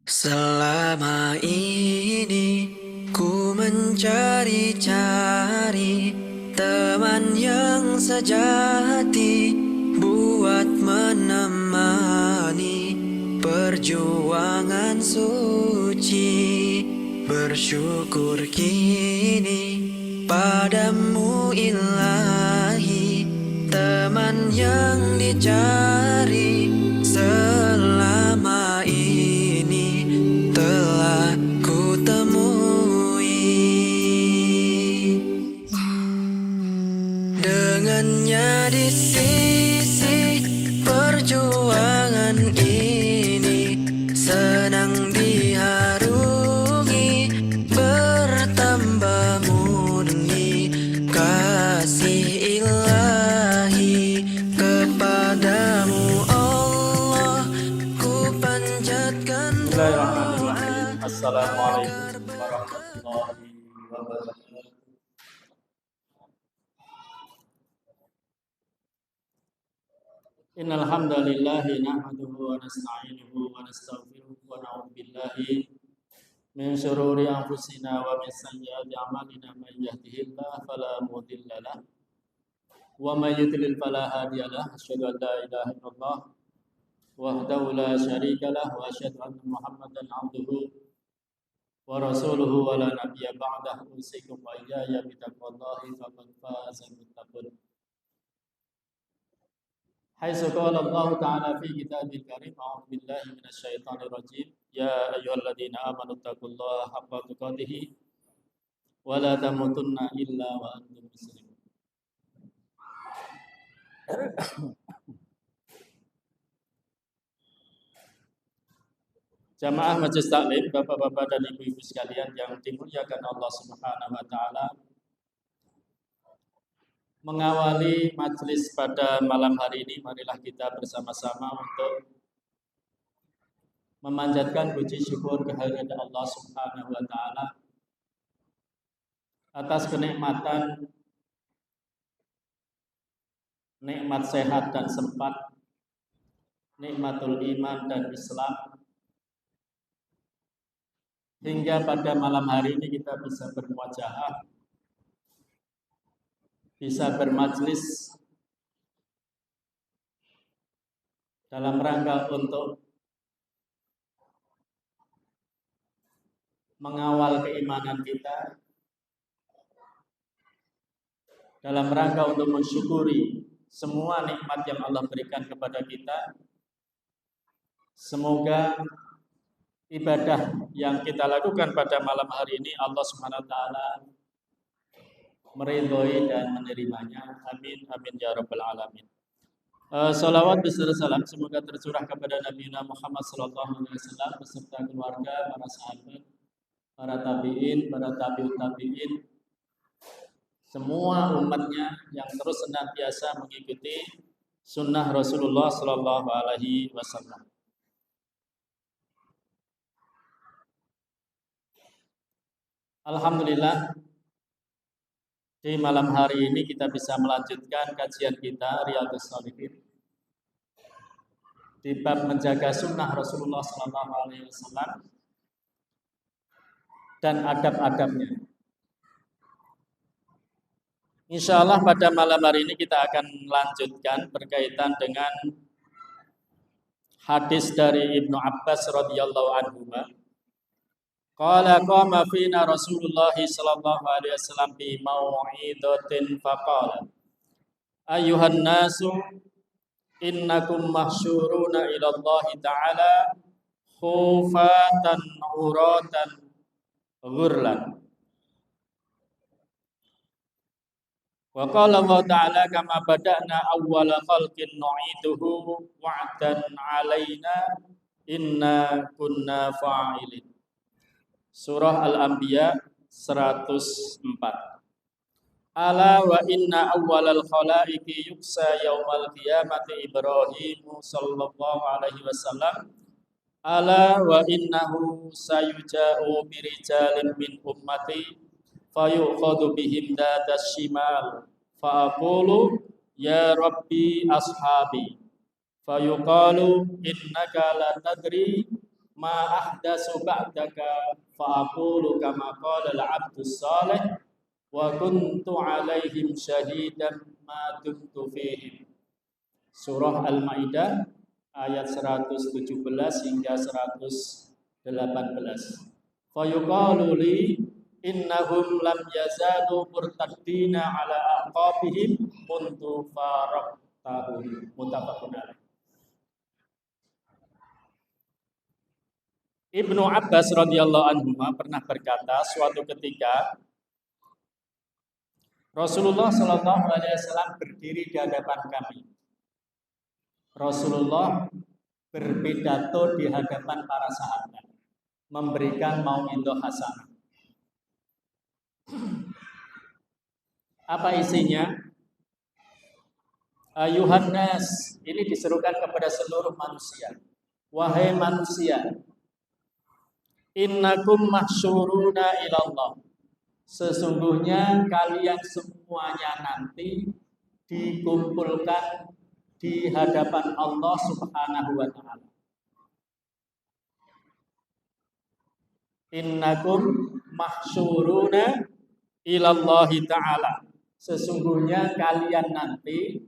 Selama ini ku mencari-cari teman yang sejati buat menemani perjuangan suci. Bersyukur kini padamu ilahi, teman yang dicari selama ini telah ku temui. Dengannya di sisi perjuangan ini senang diharungi, bertambah murni kasih ilahi. Kepadamu Allah ku panjatkan doa. Bismillahirrahmanirrahim. Assalamualaikum warahmatullahi wabarakatuh. Innal hamdalillahi nahmaduhu wa nasta'inuhu wa nastaghfiruh wa na'udzu billahi min shururi anfusina wa min sayyiati a'malina. Man yahdihillahu fala mudilla lahu wa may yudlil fala hadiya lahu. Asyhadu an la ilaha illallah wahdahu la syarika lahu wa asyhadu anna Muhammadan 'abduhu wa rasuluhu wa la nabiyya ba'dahu. Usikum wa iyaya bitaqwallahi faqad faza muttaqun. Haitsu qala Allah ta'ala fi kitabil karim, a'udzu billahi minasy syaithanir rajim, ya ayyuhalladzina amanu taqullaha haqqa tuqatih wa la tamutunna illa wa antum muslimun. Jamaah Majelis Taklim, Bapak-bapak dan Ibu-ibu sekalian yang dimuliakan Allah Subhanahu wa taala. Mengawali majelis pada malam hari ini, marilah kita bersama-sama untuk memanjatkan puji syukur kehadirat Allah Subhanahu wa taala atas kenikmatan nikmat sehat dan sempat, nikmatul iman dan Islam, hingga pada malam hari ini kita bisa bermuajahah, bisa bermajlis dalam rangka untuk mengawal keimanan kita, dalam rangka untuk mensyukuri semua nikmat yang Allah berikan kepada kita. Semoga ibadah yang kita lakukan pada malam hari ini Allah Subhanahu wa taala meridhoi dan menerimanya. Amin amin ya rabbal alamin. Salawat beserta salam semoga tercurah kepada Nabi Muhammad sallallahu alaihi wasallam beserta keluarga, para sahabat, para tabi'in, para tabi'ut tabi'in, semua umatnya yang terus senantiasa mengikuti sunnah Rasulullah sallallahu alaihi wasallam. Alhamdulillah, di malam hari ini kita bisa melanjutkan kajian kita Riyadhus Shalihin di bab menjaga sunnah Rasulullah SAW dan adab-adabnya. Insya Allah pada malam hari ini kita akan melanjutkan berkaitan dengan hadis dari Ibnu Abbas radhiyallahu anhu. Qala qama fina Rasulullah sallallahu alaihi wasallam bi mau'idatin faqala ayyuhan nasu innakum mahsyuruna ila Allah ta'ala khufatan uratan ghurlan. Wa qala Allah ta'ala kama bada'na awwala khalqin nu'iduhu wa'dan 'alaina inna kunna fa'ilin. Surah Al-Anbiya 104. Ala wa inna awwalal khalaiqi yuksa yaumal qiyamati Ibrahim sallallahu alaihi wasallam. Ala wa innahu sayuja'u birijalin min ummati fayukhadu bihim datas shimal fa aqulu ya rabbi ashabi fayuqalu innaka la tadri ma ahdatsu ba'daka fa aqulu kama qala al-'abdus salih wa kuntu 'alaihim syahidan ma dumtu fihim. Surah Al-Maidah ayat 117 hingga 118. Fa yuqalu li innahum lam yazalu murtaddina ala aqabihim mundu faraqtahum. Muttafaqun alaih. Ibnu Abbas radhiyallahu anhu pernah berkata, suatu ketika Rasulullah Shallallahu alaihi wasallam berdiri di hadapan kami. Rasulullah berpidato di hadapan para sahabat, memberikan mau'idhah hasanah. Apa isinya? Ayuhan nas, ini diserukan kepada seluruh manusia. Wahai manusia, innakum mahsyuruna ilallah. Sesungguhnya kalian semuanya nanti dikumpulkan di hadapan Allah Subhanahu wa taala. Innakum mahsyuruna ilallahi ta'ala. Sesungguhnya kalian nanti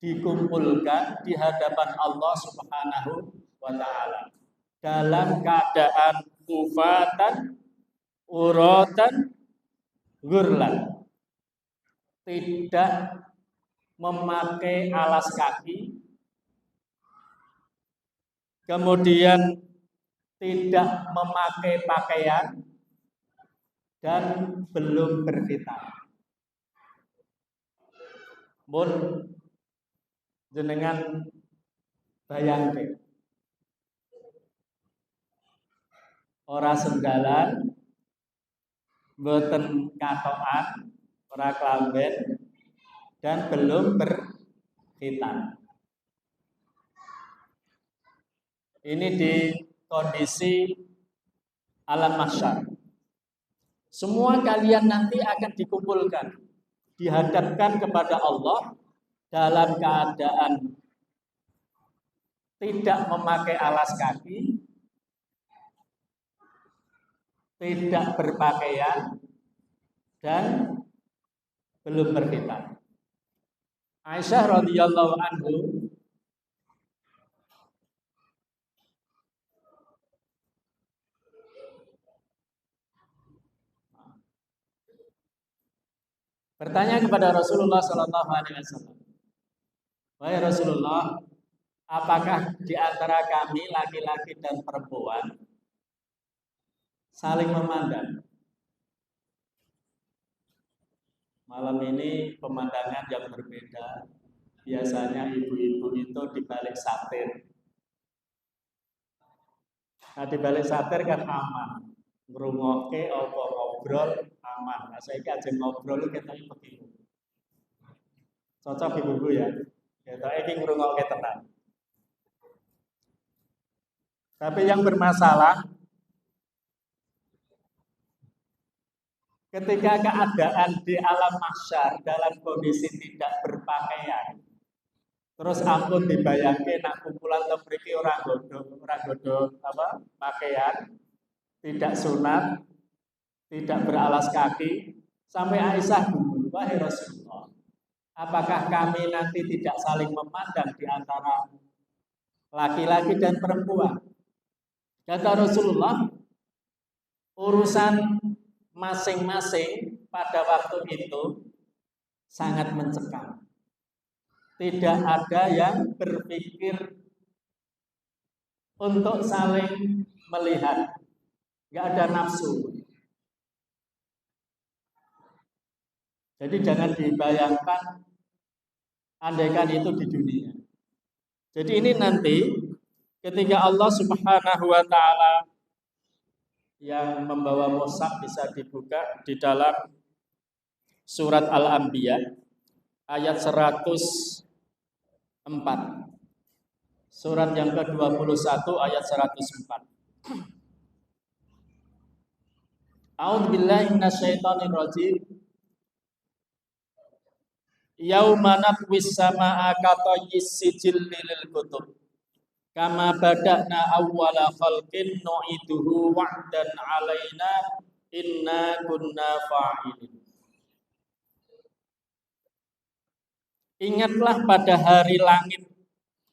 dikumpulkan di hadapan Allah Subhanahu wa taala dalam keadaan kufatan, uratan, gurlan. Tidak memakai alas kaki, kemudian tidak memakai pakaian, dan belum berkhitan. Mun jenengan bayangke ora senggalan, mboten katokan, ora klamben, dan belum berkhitan. Ini di kondisi alam mahsyar. Semua kalian nanti akan dikumpulkan, dihadapkan kepada Allah dalam keadaan tidak memakai alas kaki, tidak berpakaian, dan belum berkhitan. Aisyah radhiyallahu anhu bertanya kepada Rasulullah sallallahu alaihi wasallam, "Wahai Rasulullah, apakah di antara kami laki-laki dan perempuan saling memandang?" Malam ini pemandangan yang berbeda. Biasanya ibu-ibu itu di balik satir. Nah, di balik satir kan aman. Ngrungokke apa ngobrol aman. Nah, saiki aja ngobrol ketoke begini. Cocok ibu-ibu ya. Ketoke iki ngrungokke tenan. Tapi yang bermasalah ketika keadaan di alam mahsyar dalam kondisi tidak berpakaian, terus ampun dibayangke nak kumpulan mriki ora godho pakaian, tidak sunat, tidak beralas kaki, sampai Aisyah dulu, "Wahai Rasulullah, apakah kami nanti tidak saling memandang di antara laki-laki dan perempuan?" Kata Rasulullah, urusan masing-masing pada waktu itu sangat mencekam. Tidak ada yang berpikir untuk saling melihat. Nggak ada nafsu. Jadi jangan dibayangkan andaikan itu di dunia. Jadi ini nanti ketika Allah Subhanahu wa taala yang membawa mushaf bisa dibuka di dalam surat Al-Anbiya ayat 104. Surat yang ke-21 ayat 104. A'udzubillahi minasyaitonir rajim. Yauma natwis samaa'a katayyis sijil lil kutub. kama bada'na awwala khalqin nu'iduhu wa'dan 'alaina inna kunna fa'ilin. Ingatlah pada hari langit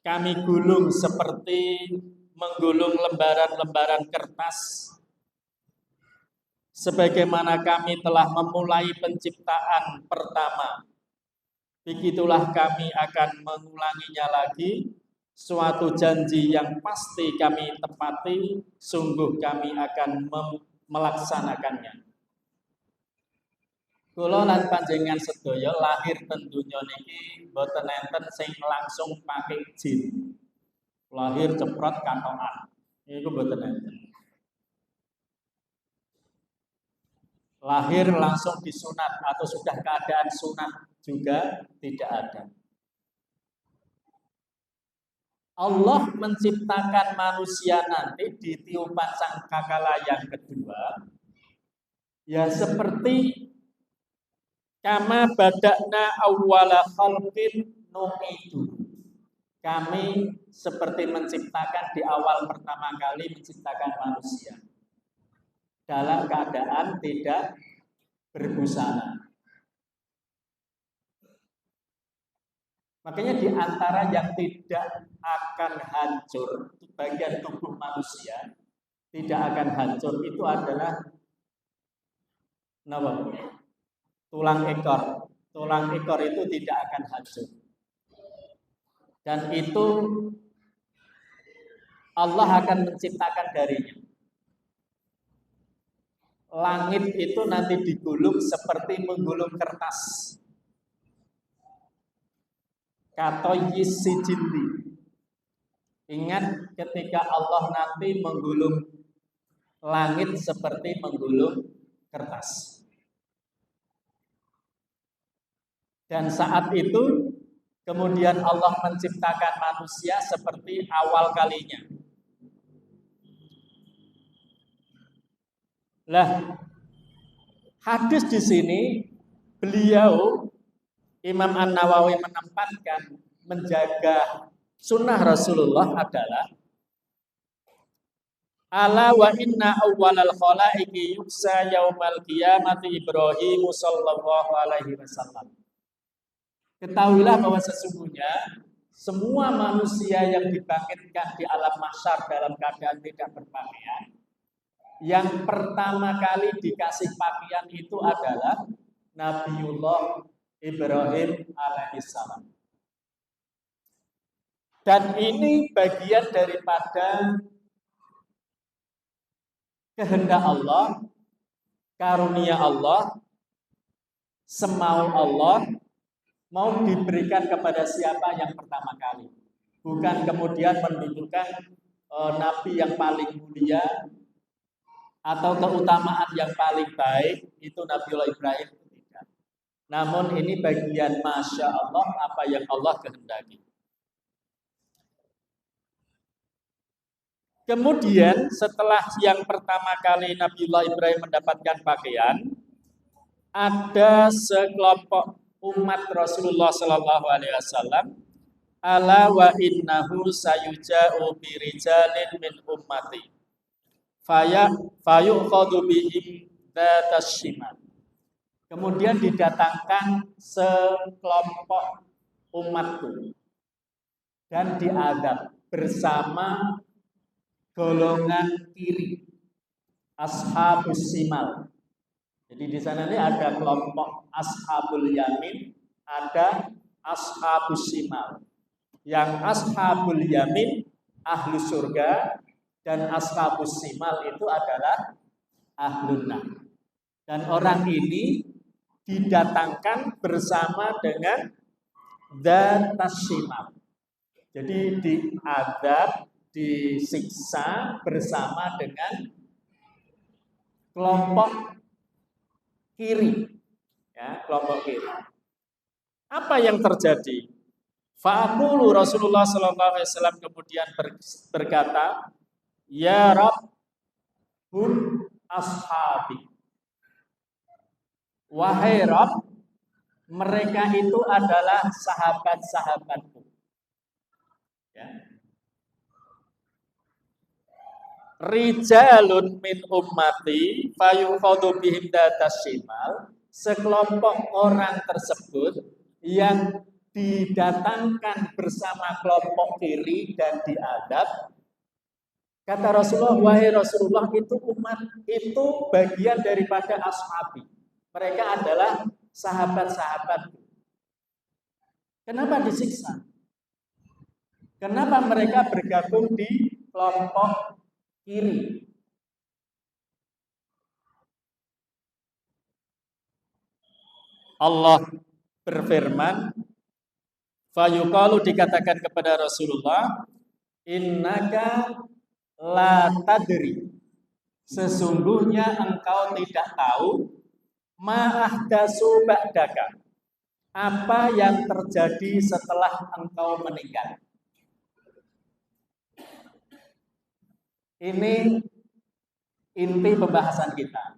kami gulung seperti menggulung lembaran-lembaran kertas, sebagaimana kami telah memulai penciptaan pertama. Begitulah kami akan mengulanginya lagi. Suatu janji yang pasti kami tepati, sungguh kami akan melaksanakannya. Kula lan panjenengan sedaya lahir ten donya niki mboten enten sing langsung pakai jin. Lahir ceprot katokan. Niku mboten enten. Lahir langsung disunat atau sudah keadaan sunat juga tidak ada. Allah menciptakan manusia nanti di tiupan sangkakala yang kedua, ya seperti kama bada'na awwala khalqin nu'idu. Kami seperti menciptakan di awal pertama kali menciptakan manusia dalam keadaan tidak berbusana. Makanya di antara yang tidak akan hancur, bagian tubuh manusia tidak akan hancur itu adalah tulang ekor. Tulang ekor itu tidak akan hancur. Dan itu Allah akan menciptakan darinya. Langit itu nanti digulung seperti menggulung kertas. Katoyis sijili. Ingat ketika Allah nanti menggulung langit seperti menggulung kertas. Dan saat itu kemudian Allah menciptakan manusia seperti awal kalinya. Lah, hadis di sini beliau Imam An-Nawawi menempatkan menjaga sunnah Rasulullah adalah ala wa inna awwalal khalaiqi yuksa yaumal qiyamati Ibrahim sallallahu alaihi wasallam. Ketahuilah bahwa sesungguhnya semua manusia yang dibangkitkan di alam mahsyar dalam keadaan tidak berpakaian, yang pertama kali dikasih pakaian itu adalah Nabiullah Ibrahim alaihissalam. Dan ini bagian daripada kehendak Allah, karunia Allah, semau Allah, mau diberikan kepada siapa yang pertama kali. Bukan kemudian menunjukkan Nabi yang paling mulia atau keutamaan yang paling baik itu Nabiullah Ibrahim. Tidak. Namun ini bagian Masya Allah apa yang Allah kehendaki. Kemudian setelah yang pertama kali Nabiullah Ibrahim mendapatkan pakaian, ada sekelompok umat Rasulullah Sallallahu Alaihi Wasallam, ala wa innahu sayuja'u birijalin min ummati, fayuqadu bihim datas shimal. Kemudian didatangkan sekelompok umatku dan diadab bersama golongan kiri, ashabus simal. Jadi di sana ini ada kelompok ashabul yamin, ada ashabus simal. Yang ashabul yamin ahlu surga dan ashabus simal itu adalah ahlun nar. Dan orang ini didatangkan bersama dengan datas simal. Jadi diadab, disiksa bersama dengan kelompok kiri, ya, kelompok kiri. Apa yang terjadi? Fa'aqulu Rasulullah sallallahu alaihi wasallam kemudian berkata, ya Rabb, hum ashabi. Wahai Rabb, mereka itu adalah sahabat-sahabatku. Ya. rijalun min ummati fayukhadhu bihim datas shimal, sekelompok orang tersebut yang didatangkan bersama kelompok kiri dan diadab. Kata Rasulullah, wahai Rasulullah, itu umat itu bagian daripada ashabi. Mereka adalah sahabat-sahabat. Kenapa disiksa? Kenapa mereka bergabung di kelompok kiri? Allah berfirman, fayuqalu, dikatakan kepada Rasulullah, innaka la tadri, sesungguhnya engkau tidak tahu, ma ahdatsu ba'daka, apa yang terjadi setelah engkau meninggal. Ini inti pembahasan kita.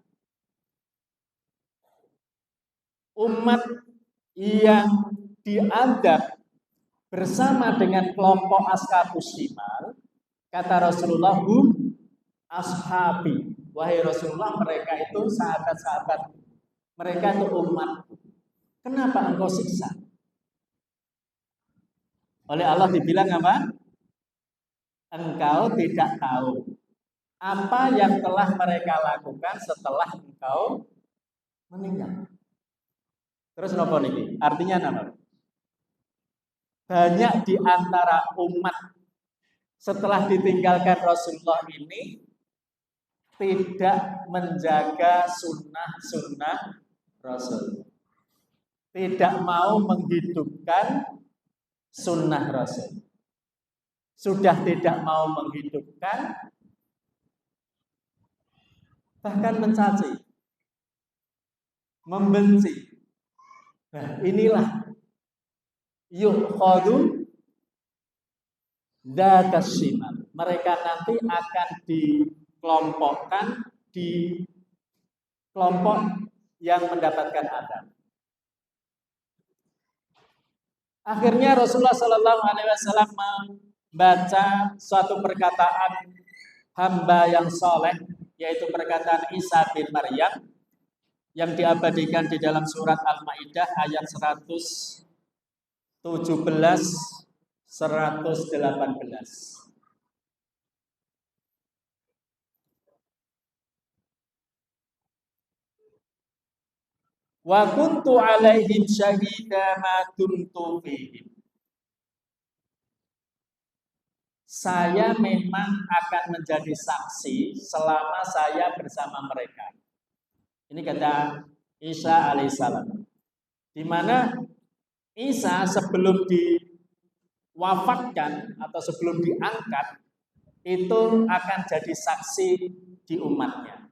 Umat yang diadab bersama dengan kelompok ashabus shimal, kata Rasulullah, hum ashabi, wahai Rasulullah, mereka itu sahabat-sahabat, mereka itu umatku. Kenapa engkau siksa? Oleh Allah dibilang apa? Engkau tidak tahu apa yang telah mereka lakukan setelah engkau meninggal. Terus nopo niki? Artinya apa? Banyak di antara umat setelah ditinggalkan Rasulullah ini tidak menjaga sunnah-sunnah Rasul. Tidak mau menghidupkan sunnah Rasul. Sudah tidak mau menghidupkan, bahkan mencaci, membenci. Nah, inilah yukhadu datas shimal. Mereka nanti akan dikelompokkan di kelompok yang mendapatkan adab. Akhirnya Rasulullah Shallallahu Alaihi Wasallam membaca suatu perkataan hamba yang soleh, yaitu perkataan Isa bin Maryam yang diabadikan di dalam surat Al-Maidah ayat 117, 118. Wa kuntu alaihim syahida ma dumtu fihim. Saya memang akan menjadi saksi selama saya bersama mereka. Ini kata Isa alaihissalam. Di mana Isa sebelum diwafatkan atau sebelum diangkat itu akan jadi saksi di umatnya.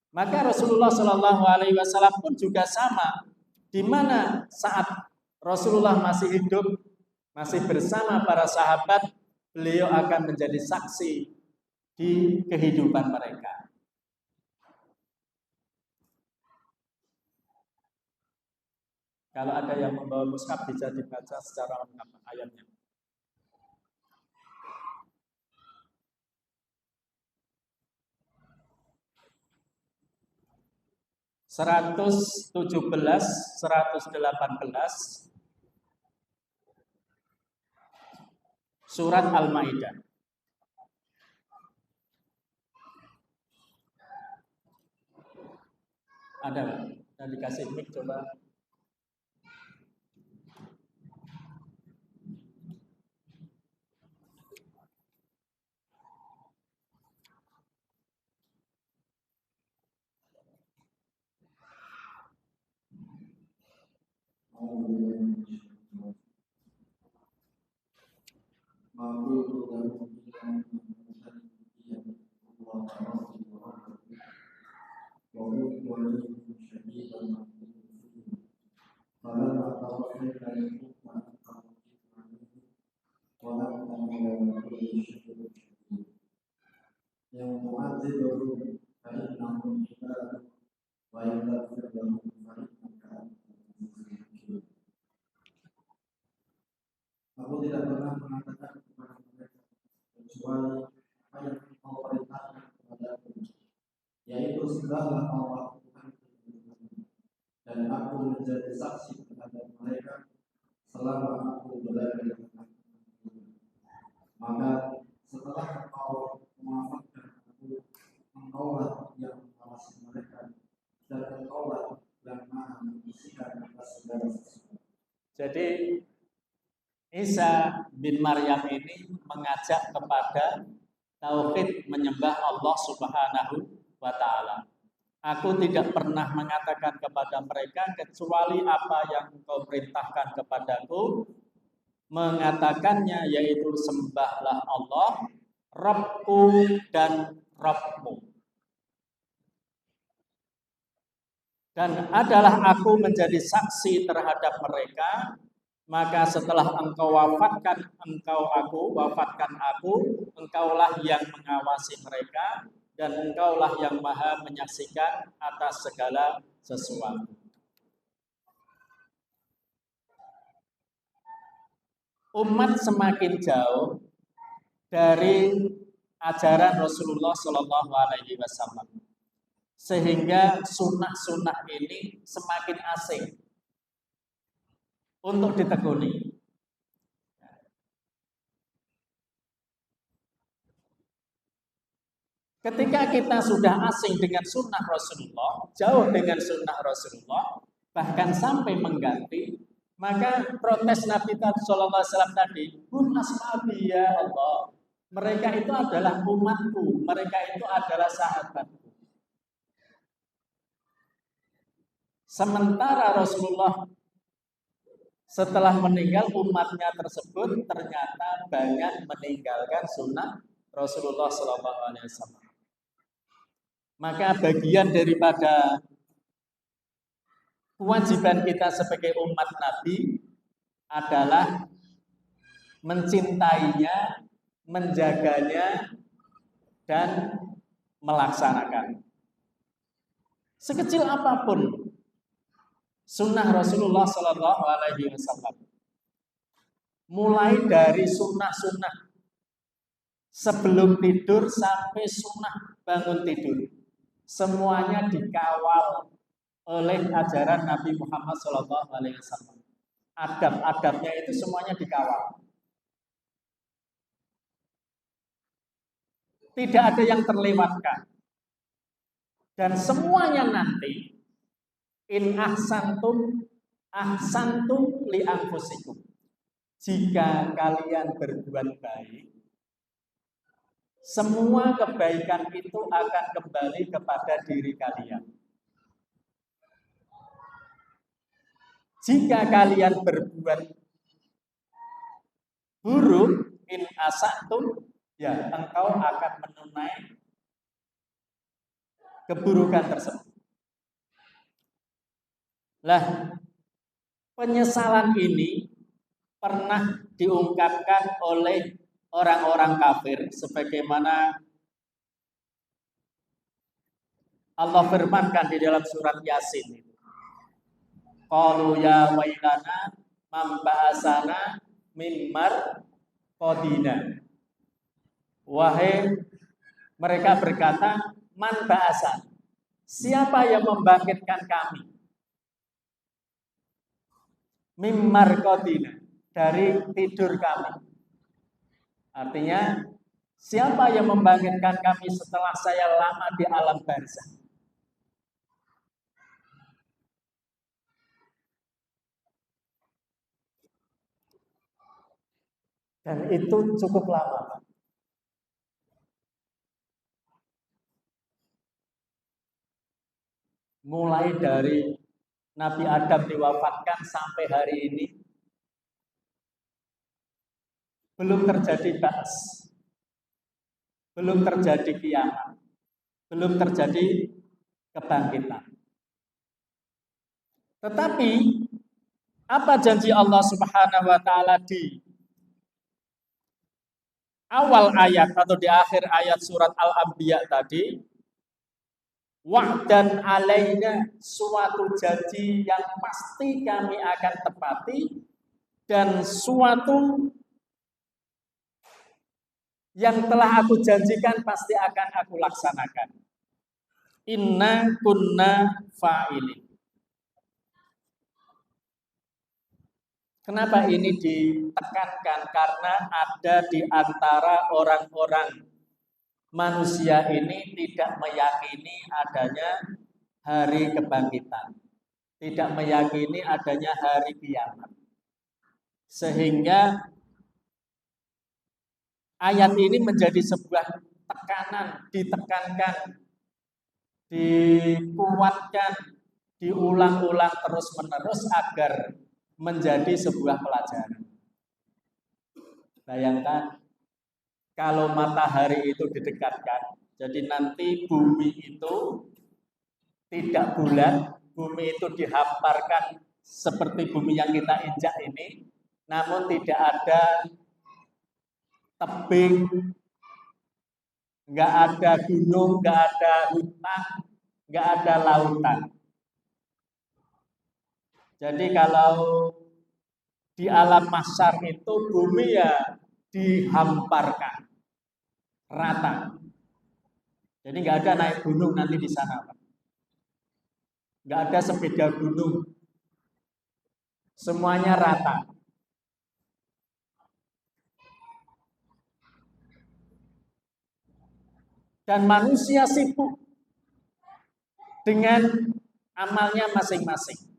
Maka Rasulullah Shallallahu Alaihi Wasallam pun juga sama, di mana saat Rasulullah masih hidup, masih bersama para sahabat, beliau akan menjadi saksi di kehidupan mereka. Kalau ada yang membawa mushaf bisa dibaca secara lengkap ayatnya. Seratus 117, 118 surat Al-Maidah. Ada nggak? Yang dikasih mic coba. Aku tidak pernah mengatakan kepada mereka kecuali apa yang kau perintahkan yaitu sembahlah Allah Tuhan dan aku menjadi saksi terhadap mereka selama aku berada di tengah. Maka setelah engkau memaafkan aku, engkaulah yang mengawasi mereka dan engkaulah yang maha mengisikan atas segala sesuatu. Jadi Isa bin Maryam ini mengajak kepada tauhid menyembah Allah Subhanahu wa taala. Aku tidak pernah mengatakan kepada mereka kecuali apa yang engkau perintahkan kepadaku, mengatakannya yaitu sembahlah Allah, Rabbku dan Rabbmu. Dan adalah aku menjadi saksi terhadap mereka, maka setelah engkau wafatkan aku, engkaulah yang mengawasi mereka, dan engkaulah yang maha menyaksikan atas segala sesuatu. Umat semakin jauh dari ajaran Rasulullah Shallallahu Alaihi Wasallam, sehingga sunnah-sunnah ini semakin asing untuk ditekuni. Ketika kita sudah asing dengan sunnah Rasulullah, jauh dengan sunnah Rasulullah, bahkan sampai mengganti, maka protes Nabi Sallallahu Alaihi Wasallam tadi, "Hum ashabi ya Allah." Mereka itu adalah umatku, mereka itu adalah sahabatku. Sementara Rasulullah setelah meninggal, umatnya tersebut ternyata banyak meninggalkan sunnah Rasulullah Sallallahu Alaihi Wasallam. Maka bagian daripada kewajiban kita sebagai umat Nabi adalah mencintainya, menjaganya, dan melaksanakan. Sekecil apapun sunnah Rasulullah Sallallahu Alaihi Wasallam, mulai dari sunnah-sunnah sebelum tidur sampai sunnah bangun tidur, semuanya dikawal oleh ajaran Nabi Muhammad Sallallahu Alaihi Wasallam. Adab-adabnya itu semuanya dikawal. Tidak ada yang terlewatkan. Dan semuanya nanti in ahsantum li anfusikum. Jika kalian berbuat baik, semua kebaikan itu akan kembali kepada diri kalian. Jika kalian berbuat buruk, in asatum, ya engkau akan menunai keburukan tersebut. Lah, penyesalan ini pernah diungkapkan oleh orang-orang kafir, sebagaimana Allah firmankan di dalam surat Yasin. Qalu ya wailana man ba'asana min marqadina. Wahai, mereka berkata, man ba'asan, siapa yang membangkitkan kami? Min marqadina, dari tidur kami. Artinya, siapa yang membangkitkan kami setelah saya lama di alam barzakh? Dan itu cukup lama. Mulai dari Nabi Adam diwafatkan sampai hari ini, belum terjadi ba'as, belum terjadi kiamat, belum terjadi kebangkitan. Tetapi apa janji Allah Subhanahu wa taala di awal ayat atau di akhir ayat surat Al-Anbiya tadi? Wa'dan alaina, suatu janji yang pasti kami akan tepati, dan suatu yang telah aku janjikan pasti akan aku laksanakan. inna kunna fa'ilin. Kenapa ini ditekankan? Karena ada di antara orang-orang manusia ini tidak meyakini adanya hari kebangkitan, tidak meyakini adanya hari kiamat. Sehingga ayat ini menjadi sebuah tekanan, ditekankan, dikuatkan, diulang-ulang terus-menerus agar menjadi sebuah pelajaran. Bayangkan kalau matahari itu didekatkan, jadi nanti bumi itu tidak bulat, bumi itu dihamparkan seperti bumi yang kita injak ini, namun tidak ada tebing, nggak ada gunung, nggak ada hutan, nggak ada lautan. Jadi kalau di alam mahsyar itu bumi ya dihamparkan rata. Jadi nggak ada naik gunung nanti di sana, Pak. Nggak ada sepeda gunung. Semuanya rata. Dan manusia sibuk dengan amalnya masing-masing.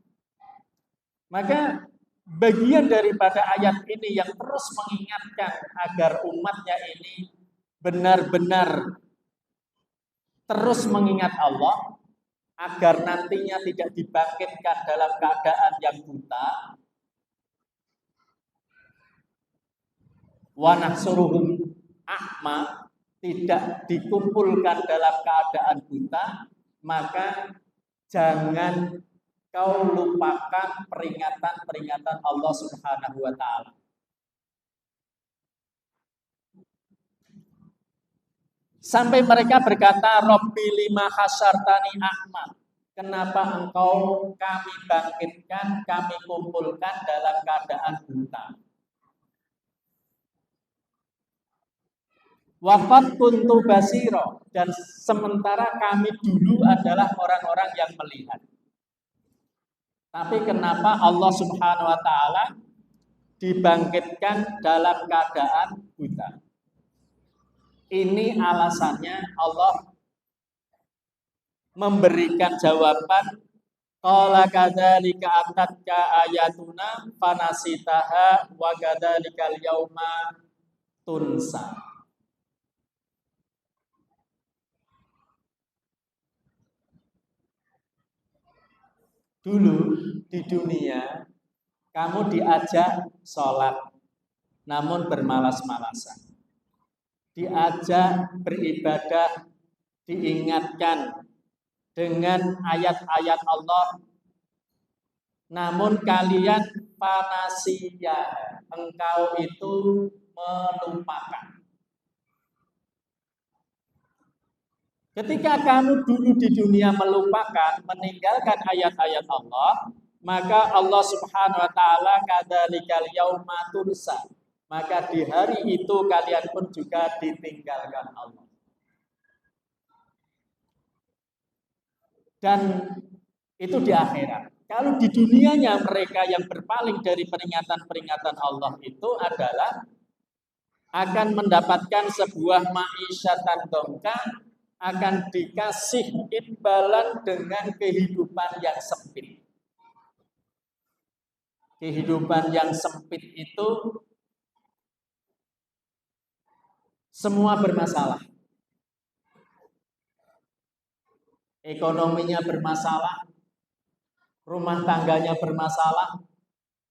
Maka bagian daripada ayat ini yang terus mengingatkan agar umatnya ini benar-benar terus mengingat Allah, agar nantinya tidak dibangkitkan dalam keadaan yang buta. Wa nahsuruhum a'ma, tidak dikumpulkan dalam keadaan buta, maka jangan kau lupakan peringatan-peringatan Allah Subhanahu wa ta'ala. Sampai mereka berkata, Rabbi lima hasyartani a'ma. Kenapa engkau kami bangkitkan, kami kumpulkan dalam keadaan buta? Wafat kuntu basiro, dan sementara kami dulu adalah orang-orang yang melihat. Tapi kenapa Allah Subhanahu wa ta'ala dibangkitkan dalam keadaan buta? Ini alasannya Allah memberikan jawaban, qala kadzalika atatka ayatuna fanasitaha wa kadzalikal yauma tunsa. Dulu di dunia kamu diajak sholat, namun bermalas-malasan. Diajak beribadah, diingatkan dengan ayat-ayat Allah, namun kalian panasiyah, engkau itu melupakan. Ketika kamu dulu di dunia melupakan, meninggalkan ayat-ayat Allah, maka Allah Subhanahu wa ta'ala kadzalikal yauma tunsa. Maka di hari itu kalian pun juga ditinggalkan Allah. Dan itu di akhirat. Kalau di dunianya mereka yang berpaling dari peringatan-peringatan Allah itu adalah akan mendapatkan sebuah ma'isyatan dongka, akan dikasih imbalan dengan kehidupan yang sempit. Kehidupan yang sempit itu semua bermasalah. Ekonominya bermasalah, rumah tangganya bermasalah,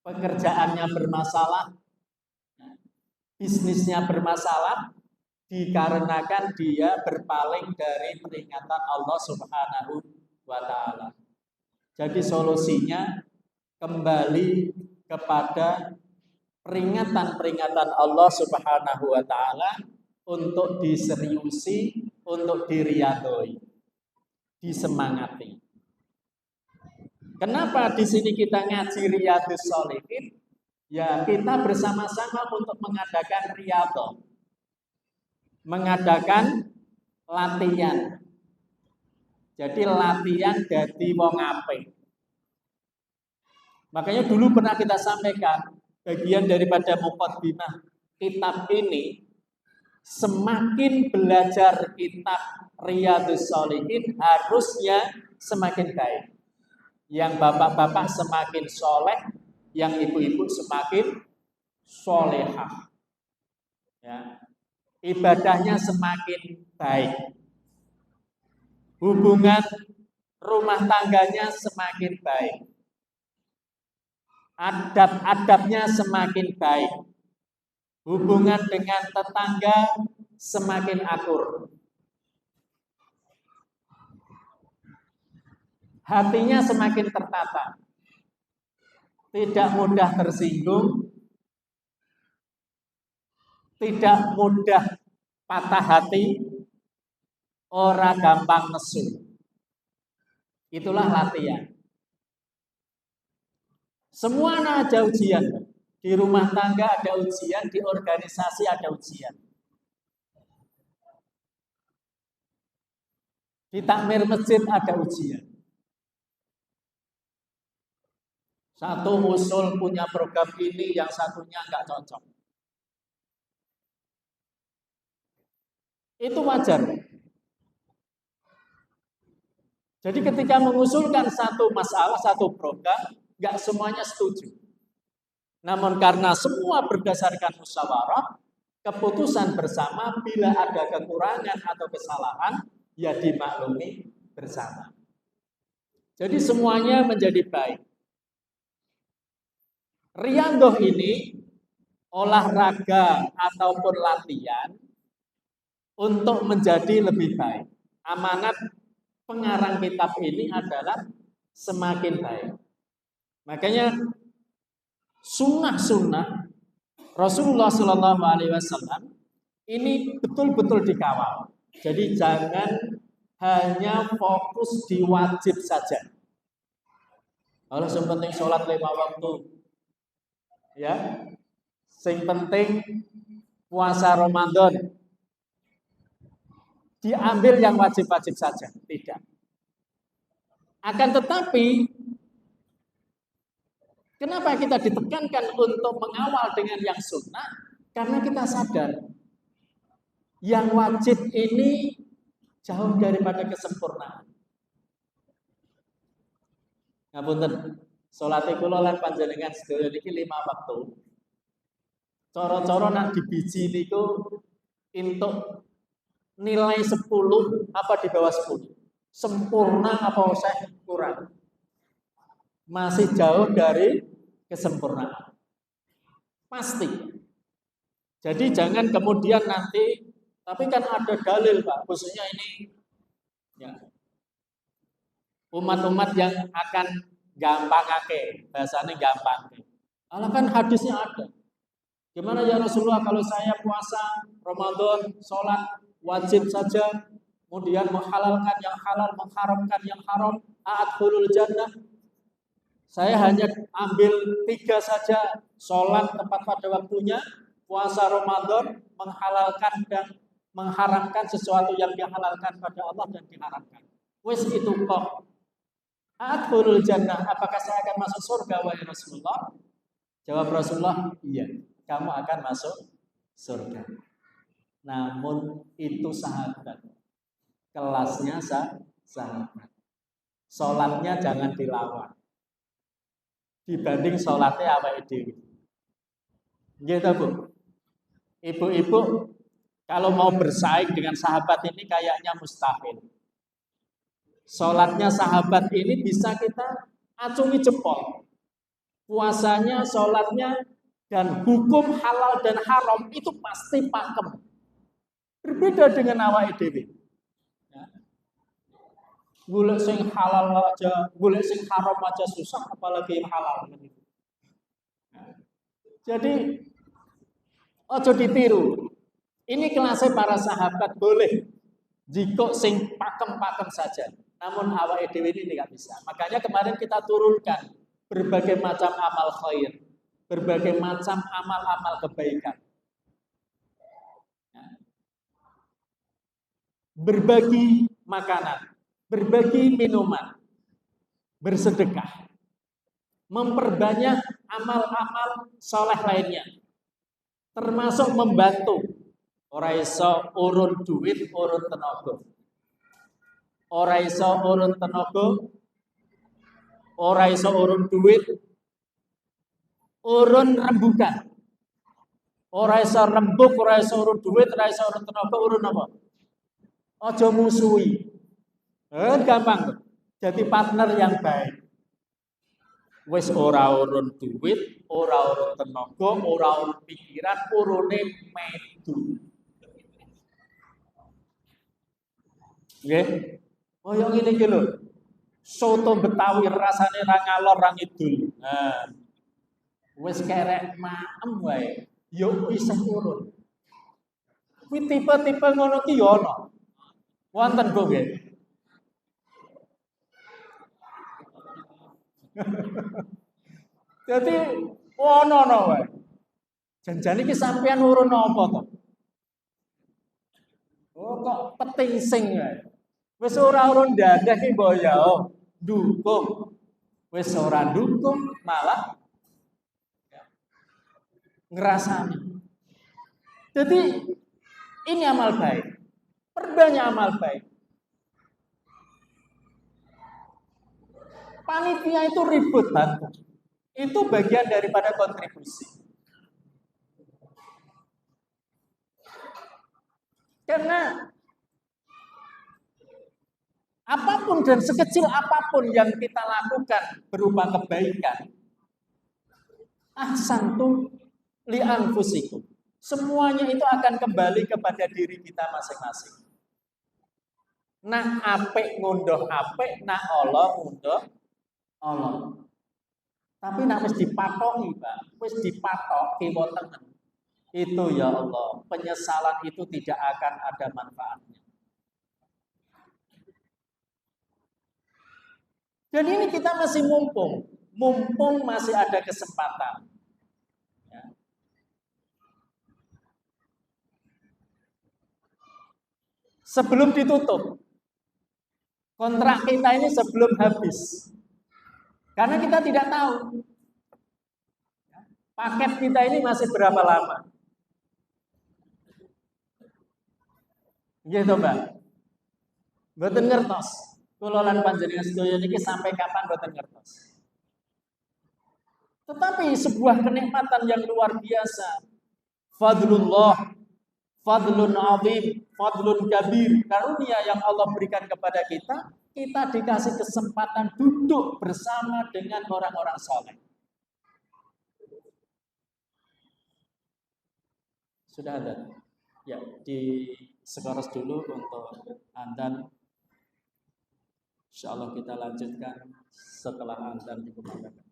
pekerjaannya bermasalah, bisnisnya bermasalah, dikarenakan dia berpaling dari peringatan Allah Subhanahu wa ta'ala. Jadi solusinya kembali kepada peringatan-peringatan Allah Subhanahu wa ta'ala untuk diseriusi, untuk diriyadhoi, disemangati. Kenapa di sini kita ngaji Riyadhus Shalihin? Ya, kita bersama-sama untuk mengadakan riyadhah, mengadakan latihan. Jadi latihan dadi wong apik. Makanya dulu pernah kita sampaikan bagian daripada muqaddimah kitab ini, semakin belajar kitab Riyadhus Shalihin harusnya semakin baik. Yang bapak-bapak semakin soleh, yang ibu-ibu semakin solehah. Ya. Ibadahnya semakin baik. Hubungan rumah tangganya semakin baik. Adab-adabnya semakin baik. Hubungan dengan tetangga semakin akur. Hatinya semakin tertata. Tidak mudah tersinggung. Tidak mudah patah hati. Ora gampang nesu. Itulah latihan. Semua ada ujian. Di rumah tangga ada ujian, di organisasi ada ujian. Di takmir masjid ada ujian. Satu usul punya program ini, yang satunya nggak cocok. Itu wajar. Jadi ketika mengusulkan satu masalah, satu program, nggak semuanya setuju. Namun karena semua berdasarkan musyawarah, keputusan bersama bila ada kekurangan atau kesalahan, ya dimaklumi bersama. Jadi semuanya menjadi baik. Riyadhah ini olahraga ataupun latihan untuk menjadi lebih baik. Amanat pengarang kitab ini adalah semakin baik. Makanya sunnah-sunnah Rasulullah SAW ini betul-betul dikawal. Jadi jangan hanya fokus di wajib saja. Kalau yang penting sholat 5 waktu, ya, yang penting puasa Ramadan, diambil yang wajib-wajib saja, tidak. Akan tetapi, kenapa kita ditekankan untuk mengawal dengan yang sunnah? Karena kita sadar, yang wajib ini jauh daripada kesempurnaan. Ngapunten, salat kula lan panjenengan sedaya niki 5 waktu. Cara-cara nak dibiji niku entuk nilai 10 apa di bawah 10. Sempurna apa usah kurang. Masih jauh dari kesempurnaan. Pasti. Jadi jangan kemudian nanti, tapi kan ada dalil Pak, khususnya ini ya, umat-umat yang akan gampangake, bahasanya gampang. Alah kan hadisnya ada. Gimana ya Rasulullah kalau saya puasa Ramadan, sholat wajib saja, kemudian menghalalkan yang halal, mengharamkan yang haram, a'adkhulul jannah. Saya hanya ambil 3 saja, sholat tepat pada waktunya, puasa Ramadan, menghalalkan dan mengharamkan sesuatu yang dihalalkan pada Allah dan diharamkan. Wes itu kok. A'adkhulul jannah, apakah saya akan masuk surga wahai Rasulullah? Jawab Rasulullah, iya, kamu akan masuk surga. Namun itu sahabat, kelasnya sahabat. Sholatnya jangan dilawan dibanding sholatnya awake dhewe. Gitu Bu. Ibu-ibu kalau mau bersaing dengan sahabat ini kayaknya mustahil. Sholatnya sahabat ini bisa kita acungi jempol. Puasanya, sholatnya, dan hukum halal dan haram itu pasti pakem. Berbeda dengan awake dhewe. Ya. Golek sing halal aja, golek sing haram aja susah, apalagi yang halal. Ya. Jadi ojo ditiru. Ini kelasnya para sahabat boleh jika sing pakem-pakem saja. Namun awake dhewe ini tidak bisa. Makanya kemarin kita turunkan berbagai macam amal khair, berbagai macam amal-amal kebaikan. Berbagi makanan. berbagi minuman, bersedekah, memperbanyak amal-amal soleh lainnya, termasuk membantu. Ora iso urun duit, urun tenaga. Ora iso urun tenaga, ora iso urun duit, urun rembukan. Ora iso rembuk, ora iso urun duit, ora iso urun tenaga, urun apa? Aja musuhi. Gampang. Jadi partner yang baik. Wis ora urun duit, ora urun tenaga, ora urun pikiran, urune medu. Nggih. Kaya ngene iki lho. Soto Betawi rasane ra ngalor ra ngidul. Nah. Wis kerek maem wae, yo isih urun. Kuwi tipe-tipe ngono ki yo ana. Wonten kok nggih. Jadi ono wae. Janjane iki sampean urun apa to? Oh kok penting sing wae. Wis ora urun dadah ki mbok ya dukung. Wis ora dukung malah ngerasani. Jadi ini amal baik. Perbanyak amal baik. Panitia itu ribut banget. Itu bagian daripada kontribusi. Karena apapun dan sekecil apapun yang kita lakukan berupa kebaikan, ahsantum li anfusikum. Semuanya itu akan kembali kepada diri kita masing-masing. Nah apik ngunduh apik, nah Allah ngunduh Allah. Tapi nak wis dipatoki, Pak. Wis dipatok kiwa tengen. Itu ya Allah, penyesalan itu tidak akan ada manfaatnya. Dan ini kita masih mumpung masih ada kesempatan. Ya. Sebelum ditutup, kontrak kita ini sebelum habis. Karena kita tidak tahu paket kita ini masih berapa lama. Gitu, Mbak. Mboten ngertos. Kula lan panjenengan sedaya niki sampai kapan mboten ngertos. Tetapi sebuah kenikmatan yang luar biasa. Fadlullah, fadlun azim, fadlun kabir. Karunia yang Allah berikan kepada kita, kita dikasih kesempatan duduk bersama dengan orang-orang saleh. Sudah ada? Ya, di sekoros dulu untuk Andan. Insyaallah kita lanjutkan setelah Andan dikumandangkan.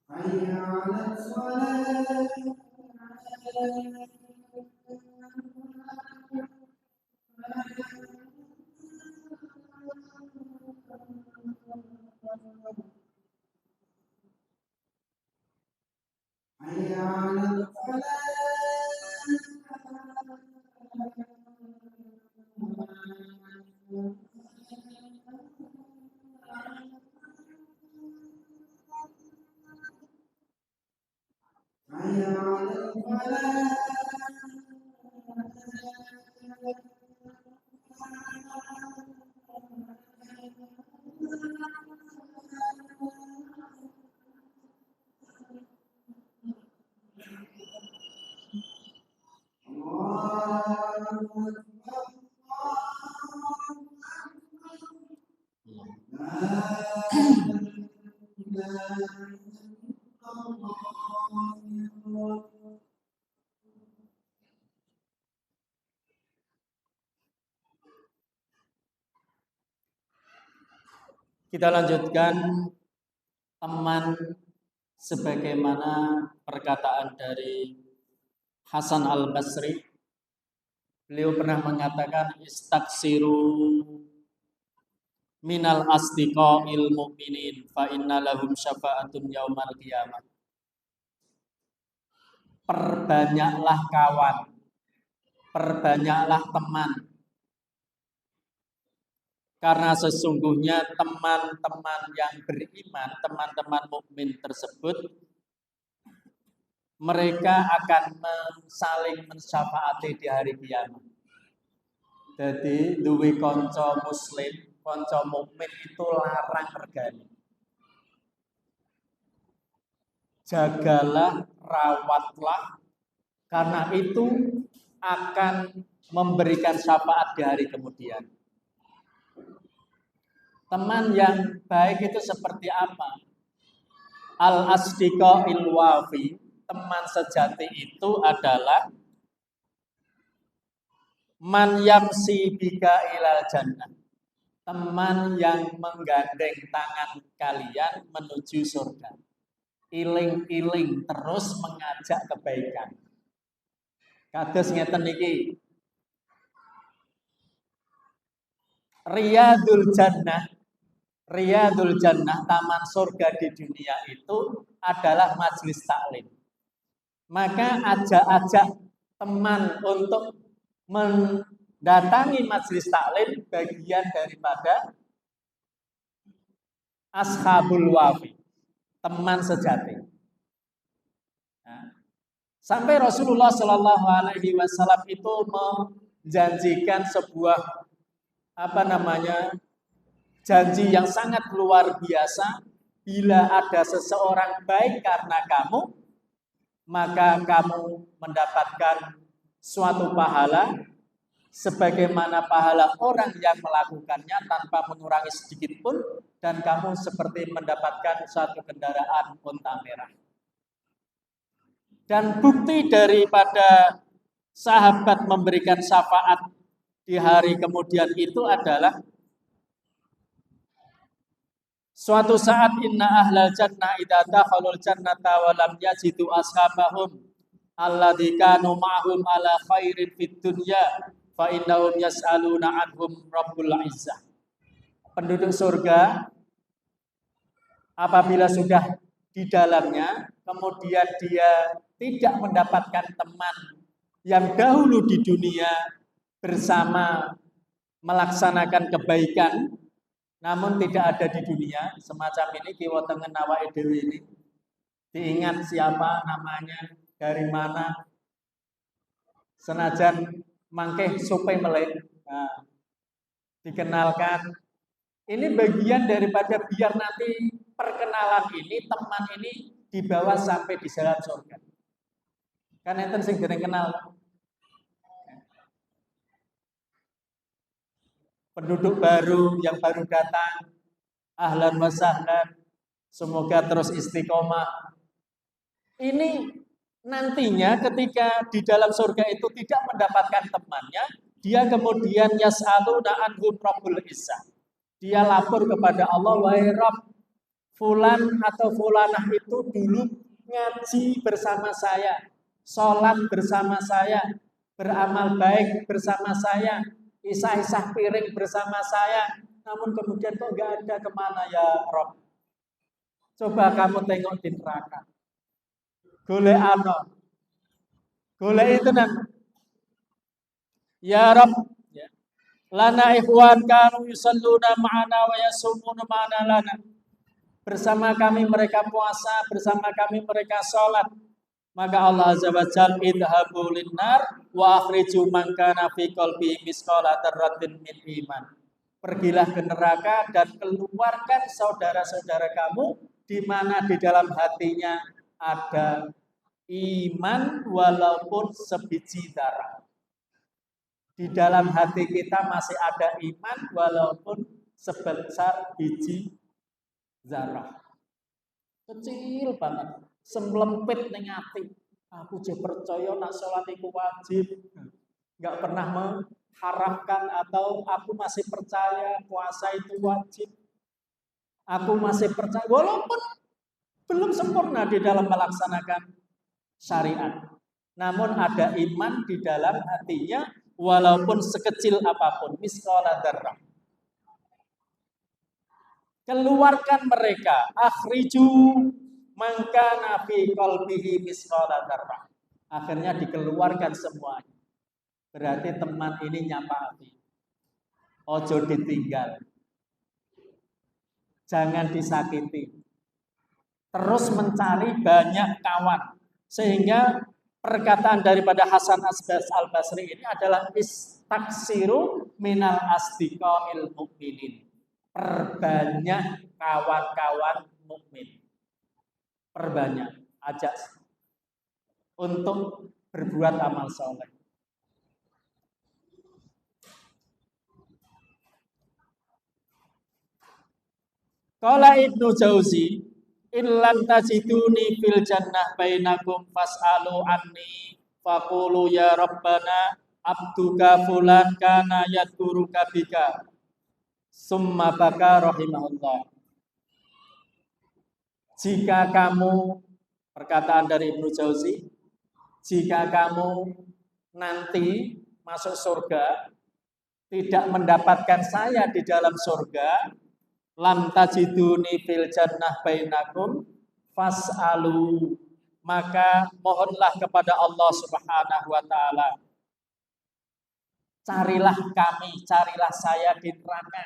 حي على الصلاة حي على الفلاح حي على الفلاح الله أكبر Kita lanjutkan teman sebagaimana perkataan dari Hasan Al-Basri. Beliau pernah mengatakan istaksiru minal asdiqa'il mu'minin fa inna lahum syafa'atun yaumal qiyamah. Perbanyaklah kawan, perbanyaklah teman. Karena sesungguhnya teman-teman yang beriman, teman-teman mukmin tersebut, mereka akan saling mensyafaati di hari kiamat. Jadi duwe konco muslim, konco mukmin itu larang regani. Jagalah, rawatlah, karena itu akan memberikan syafaat di hari kemudian. Teman yang baik itu seperti apa? Al-asdiqa'il wafi, teman sejati itu adalah man yamsi bika ilal jannah, teman yang menggandeng tangan kalian menuju surga. Iling-iling terus mengajak kebaikan. Kados ngeten niki. Riyadul Jannah, taman surga di dunia itu adalah majelis taklim. Maka ajak-ajak teman untuk mendatangi majelis taklim bagian daripada ashabul wafi, teman sejati. Nah, sampai Rasulullah Shallallahu Alaihi Wasallam itu menjanjikan sebuah janji yang sangat luar biasa. Bila ada seseorang baik karena kamu, maka kamu mendapatkan suatu pahala sebagaimana pahala orang yang melakukannya tanpa mengurangi sedikit pun, dan kamu seperti mendapatkan suatu kendaraan unta merah. Dan bukti daripada sahabat memberikan syafaat di hari kemudian itu adalah suatu saat inna ahlal jannah idza dakhalul jannata wa lam yajidu ashabahum alladzi kanu ma'hum ala khairin fid dunya fa innahum yas'aluna anhum rabbul izzah. Penduduk surga apabila sudah di dalamnya kemudian dia tidak mendapatkan teman yang dahulu di dunia bersama melaksanakan kebaikan namun tidak ada di dunia, semacam ini kiwa tengen awake dhewe ini diingat siapa namanya, dari mana, senajan mangkeh supe melek, nah, dikenalkan. Ini bagian daripada biar nanti perkenalan ini, teman ini dibawa sampai di jalan surga. Kan enten sing dereng kenal. Penduduk baru yang baru datang, ahlan wa sahlan, semoga terus istiqomah. Ini nantinya ketika di dalam surga itu tidak mendapatkan temannya, dia kemudian yas'aluna anhum rabbul izzah. Dia lapor kepada Allah, wahai Rabb, fulan atau fulanah itu dulu ngaji bersama saya, sholat bersama saya, beramal baik bersama saya, isah-isah piring bersama saya, namun kemudian kok nggak ada, kemana ya Rabb? Coba kamu tengok di neraka. Golek ano. Golek itu nan. Ya Rabb, ya. Lana ikhwan kanu yusalluna ma'ana wa yasumuna ma'ana lana. Bersama kami mereka puasa, bersama kami mereka sholat. Maka Allah Azza wa Jalla idhabu linnar wa akhriju man kana fi qalbihi misqala dzarratin min iman. Pergilah ke neraka dan keluarkan saudara-saudara kamu di mana di dalam hatinya ada iman walaupun sebiji zarah. Di dalam hati kita masih ada iman walaupun sebesar biji zarah. Kecil banget, semlempit ning ati. Aku je percaya nak salat iku wajib. Enggak pernah mengharamkan atau aku masih percaya puasa itu wajib. Aku masih percaya walaupun belum sempurna di dalam melaksanakan syariat. Namun ada iman di dalam hatinya walaupun sekecil apapun, misqala dzarrah. Keluarkan mereka, akhriju man kana fi qalbihi misqala dzarrah. Akhirnya dikeluarkan semuanya. Berarti teman ini nyapa hati. Ojo ditinggal. Jangan disakiti. Terus mencari banyak kawan. Sehingga perkataan daripada Hasan Al-Basri ini adalah istaksiru minal asdiqail mu'minin. Perbanyak kawan-kawan mukmin. Perbanyak, ajak untuk berbuat amal soleh. Qala Ibnu Jauzi, illam tajiduni fil jannah bainakum fas'alu anni faqulu ya rabbana abduka fulan kana yadkuruka bika summa baka rahimahullah. Jika kamu, perkataan dari Ibnu Jauzi, jika kamu nanti masuk surga tidak mendapatkan saya di dalam surga, lam tajiduni fil jannah bainakum fas'alu, maka mohonlah kepada Allah Subhanahu wa taala, carilah kami, carilah saya di neraka,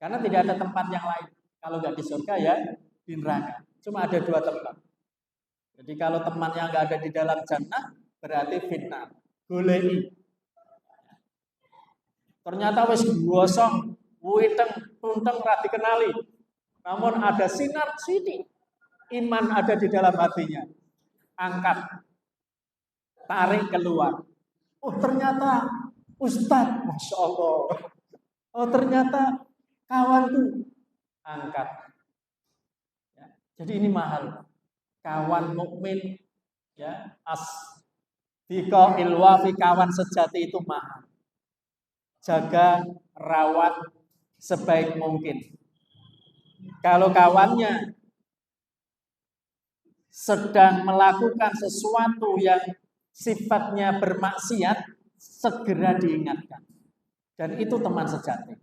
karena tidak ada tempat yang lain. Kalau nggak di surga ya di neraka, cuma ada dua tempat. Jadi kalau teman yang nggak ada di dalam jannah berarti fitnah, golei. Ternyata wis gosong, witeng, tunteng ra dikenali. Namun ada sinar sithik. Iman ada di dalam hatinya. Angkat. Tarik keluar. Oh ternyata Ustadz, Masya Allah. Oh ternyata kawanku. Angkat. Ya, jadi ini mahal. Kawan mukmin, ya, asdiqail wafi, kawan sejati itu mahal. Jaga, rawat sebaik mungkin. Kalau kawannya sedang melakukan sesuatu yang sifatnya bermaksiat, segera diingatkan. Dan itu teman sejati.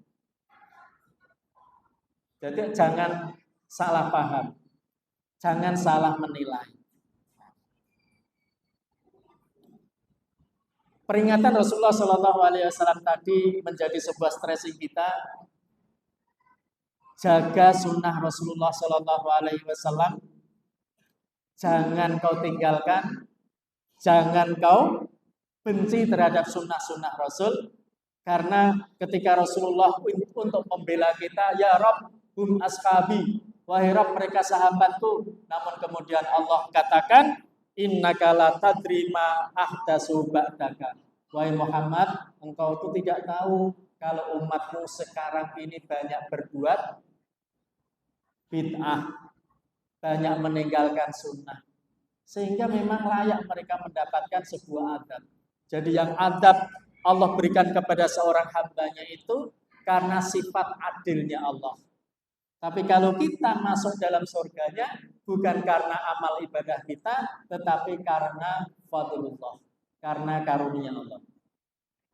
Jadi jangan salah paham. Jangan salah menilai. Peringatan Rasulullah SAW tadi menjadi sebuah stressing kita. Jaga sunnah Rasulullah SAW. Jangan kau tinggalkan. Jangan kau benci terhadap sunnah-sunnah Rasul. Karena ketika Rasulullah untuk membela kita, ya Rabb hum ashabi, wahai Rabb mereka sahabatku. Namun kemudian Allah katakan, innaka la tadri ma ahdatsu ba'daka. Wahai Muhammad, engkau itu tidak tahu kalau umatmu sekarang ini banyak berbuat bid'ah, banyak meninggalkan sunnah. Sehingga memang layak mereka mendapatkan sebuah adab. Jadi yang adab Allah berikan kepada seorang hambanya itu karena sifat adilnya Allah. Tapi kalau kita masuk dalam surganya bukan karena amal ibadah kita, tetapi karena fadlullah, karena karunia Allah.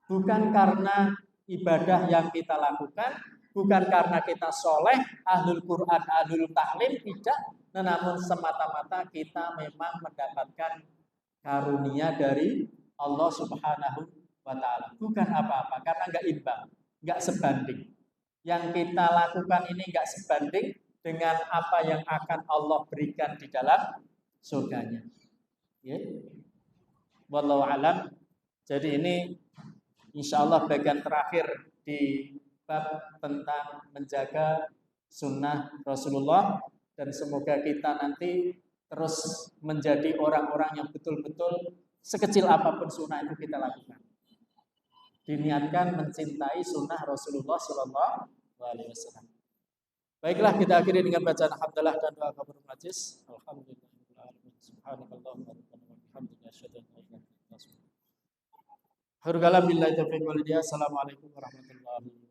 Bukan karena ibadah yang kita lakukan, bukan karena kita soleh, ahlul Quran, ahlul tahlim, tidak. Namun semata-mata kita memang mendapatkan karunia dari Allah Subhanahu wa Ta'ala. Bukan apa-apa, karena nggak imbang, nggak sebanding. Yang kita lakukan ini nggak sebanding dengan apa yang akan Allah berikan di dalam surganya. Ya. Wallahu alam. Jadi ini insya Allah bagian terakhir di bab tentang menjaga sunnah Rasulullah, dan semoga kita nanti terus menjadi orang-orang yang betul-betul sekecil apapun sunnah itu kita lakukan. Diniatkan mencintai sunnah Rasulullah Sallallahu Alaihi Wasallam. Baiklah, kita akhiri dengan bacaan alhamdulillah dan doa kafaratul majlis. Alhamdulillahirabbil subhanakallahumma wa bihamdika asyhadu an la ilaha illa anta astaghfiruka wa atubu ilaik. Assalamualaikum warahmatullahi wabarakatuh.